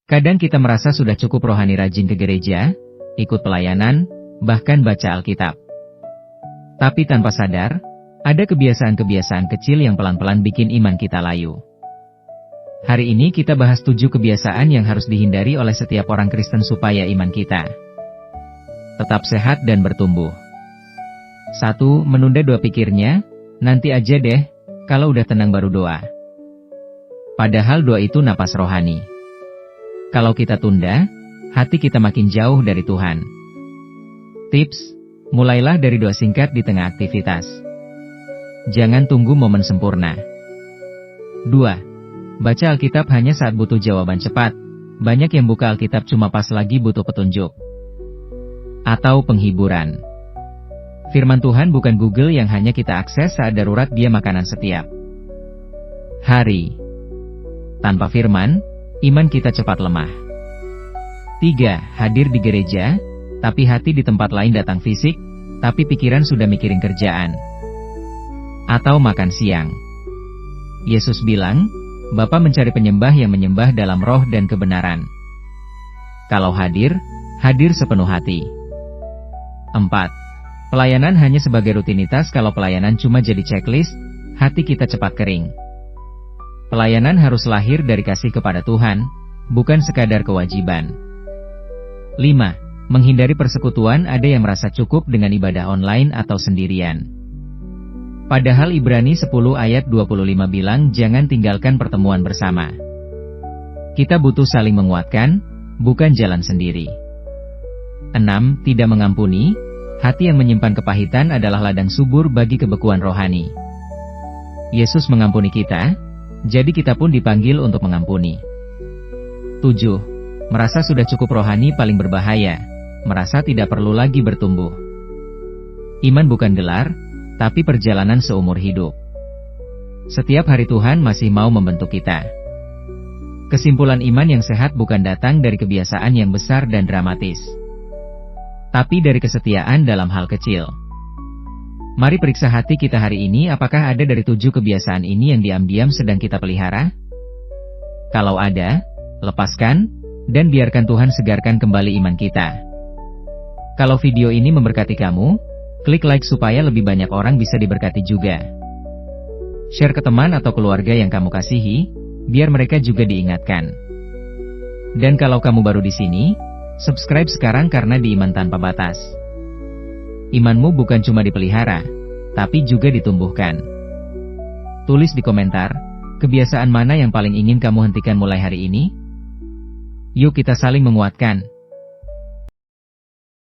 Kadang kita merasa sudah cukup rohani, rajin ke gereja, ikut pelayanan, bahkan baca Alkitab. Tapi tanpa sadar, ada kebiasaan-kebiasaan kecil yang pelan-pelan bikin iman kita layu. Hari ini kita bahas 7 kebiasaan yang harus dihindari oleh setiap orang Kristen supaya iman kita tetap sehat dan bertumbuh. 1. Menunda doa. Pikirnya, nanti aja deh, kalau udah tenang baru doa. Padahal doa itu napas rohani. Kalau kita tunda, hati kita makin jauh dari Tuhan. Tips, mulailah dari doa singkat di tengah aktivitas. Jangan tunggu momen sempurna. 2. Baca Alkitab hanya saat butuh jawaban cepat. Banyak yang buka Alkitab cuma pas lagi butuh petunjuk atau penghiburan. Firman Tuhan bukan Google yang hanya kita akses saat darurat, dia makanan setiap hari. Tanpa firman, iman kita cepat lemah. 3. Hadir di gereja, tapi hati di tempat lain. Datang fisik, tapi pikiran sudah mikirin kerjaan atau makan siang. Yesus bilang, Bapa mencari penyembah yang menyembah dalam roh dan kebenaran. Kalau hadir, hadir sepenuh hati. 4. Pelayanan hanya sebagai rutinitas. Kalau pelayanan cuma jadi checklist, hati kita cepat kering. Pelayanan harus lahir dari kasih kepada Tuhan, bukan sekadar kewajiban. 5. Menghindari persekutuan. Ada yang merasa cukup dengan ibadah online atau sendirian. Padahal Ibrani 10 ayat 25 bilang jangan tinggalkan pertemuan bersama. Kita butuh saling menguatkan, bukan jalan sendiri. 6. Tidak mengampuni. Hati yang menyimpan kepahitan adalah ladang subur bagi kebekuan rohani. Yesus mengampuni kita, jadi kita pun dipanggil untuk mengampuni. 7. Merasa sudah cukup rohani. Paling berbahaya, merasa tidak perlu lagi bertumbuh. Iman bukan gelar, tapi perjalanan seumur hidup. Setiap hari Tuhan masih mau membentuk kita. Kesimpulan, iman yang sehat bukan datang dari kebiasaan yang besar dan dramatis, tapi dari kesetiaan dalam hal kecil. Mari periksa hati kita hari ini, apakah ada dari 7 kebiasaan ini yang diam-diam sedang kita pelihara? Kalau ada, lepaskan, dan biarkan Tuhan segarkan kembali iman kita. Kalau video ini memberkati kamu, klik like supaya lebih banyak orang bisa diberkati juga. Share ke teman atau keluarga yang kamu kasihi, biar mereka juga diingatkan. Dan kalau kamu baru di sini, subscribe sekarang karena di Iman Tanpa Batas, imanmu bukan cuma dipelihara, tapi juga ditumbuhkan. Tulis di komentar, kebiasaan mana yang paling ingin kamu hentikan mulai hari ini? Yuk kita saling menguatkan.